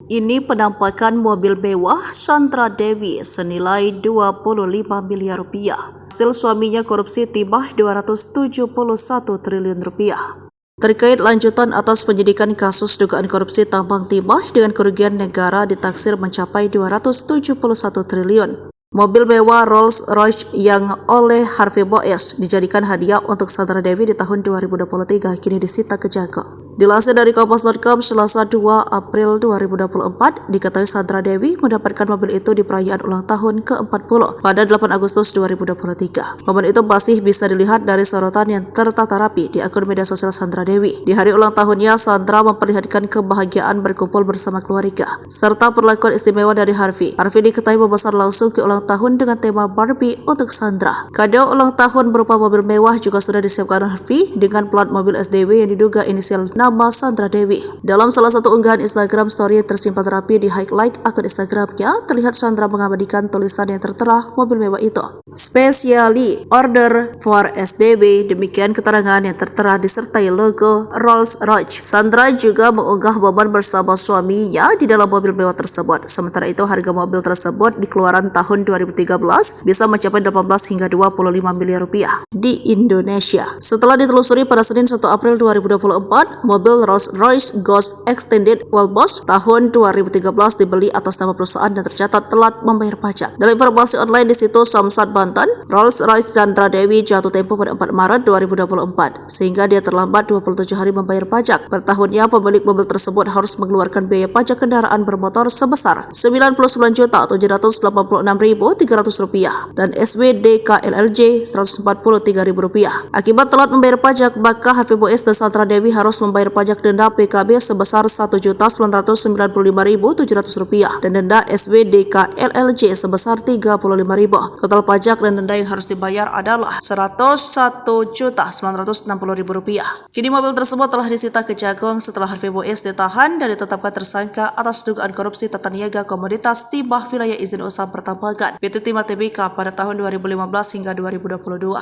Ini penampakan mobil mewah Sandra Dewi senilai 25 miliar rupiah. Hasil suaminya korupsi timah 271 triliun rupiah. Terkait lanjutan atas penyidikan kasus dugaan korupsi tambang timah dengan kerugian negara ditaksir mencapai 271 triliun. Mobil mewah Rolls-Royce yang oleh Harvey Boes dijadikan hadiah untuk Sandra Dewi di tahun 2023 kini disita Kejagung. Dilansir dari Kompas.com, Selasa 2 April 2024, diketahui Sandra Dewi mendapatkan mobil itu di perayaan ulang tahun ke-40 pada 8 Agustus 2023. Momen itu masih bisa dilihat dari sorotan yang tertata rapi di akun media sosial Sandra Dewi. Di hari ulang tahunnya, Sandra memperlihatkan kebahagiaan berkumpul bersama keluarga, serta perlakuan istimewa dari Harvey. Harvey diketahui memesan langsung ke ulang tahun dengan tema Barbie untuk Sandra. Kado ulang tahun berupa mobil mewah juga sudah disiapkan Harvey dengan plat mobil SDW yang diduga inisial nama Sandra Dewi. Dalam salah satu unggahan Instagram story yang tersimpan rapi di highlight akun Instagramnya, terlihat Sandra mengabadikan tulisan yang tertera mobil mewah itu. Specially order for SDW, demikian keterangan yang tertera disertai logo Rolls-Royce. Sandra juga mengunggah momen bersama suaminya di dalam mobil mewah tersebut. Sementara itu, harga mobil tersebut di keluaran tahun 2013 bisa mencapai 18 hingga 25 miliar rupiah di Indonesia. Setelah ditelusuri pada Senin 1 April 2024, mobil Rolls-Royce Ghost Extended Wheelbase tahun 2013 dibeli atas nama perusahaan dan tercatat telat membayar pajak. Dalam informasi online di situs Samsat Banten, Rolls-Royce Sandra Dewi jatuh tempo pada 4 Maret 2024 sehingga dia terlambat 27 hari membayar pajak. Per tahunnya, pemilik mobil tersebut harus mengeluarkan biaya pajak kendaraan bermotor sebesar Rp99.786.300 dan SWDK LLJ Rp143.000. Akibat telat membayar pajak, maka Harvey Boes dan Sandra Dewi harus membayar pajak denda PKB sebesar Rp1.995.700 dan denda SWDK LLJ sebesar Rp35.000. Total pajak dan denda yang harus dibayar adalah Rp101.960.000. Kini mobil tersebut telah disita Kejagung setelah Harvey Boes ditahan dan ditetapkan tersangka atas dugaan korupsi tata niaga komoditas timah wilayah izin usaha pertambangan PT Timah Tbk pada tahun 2015 hingga 2022.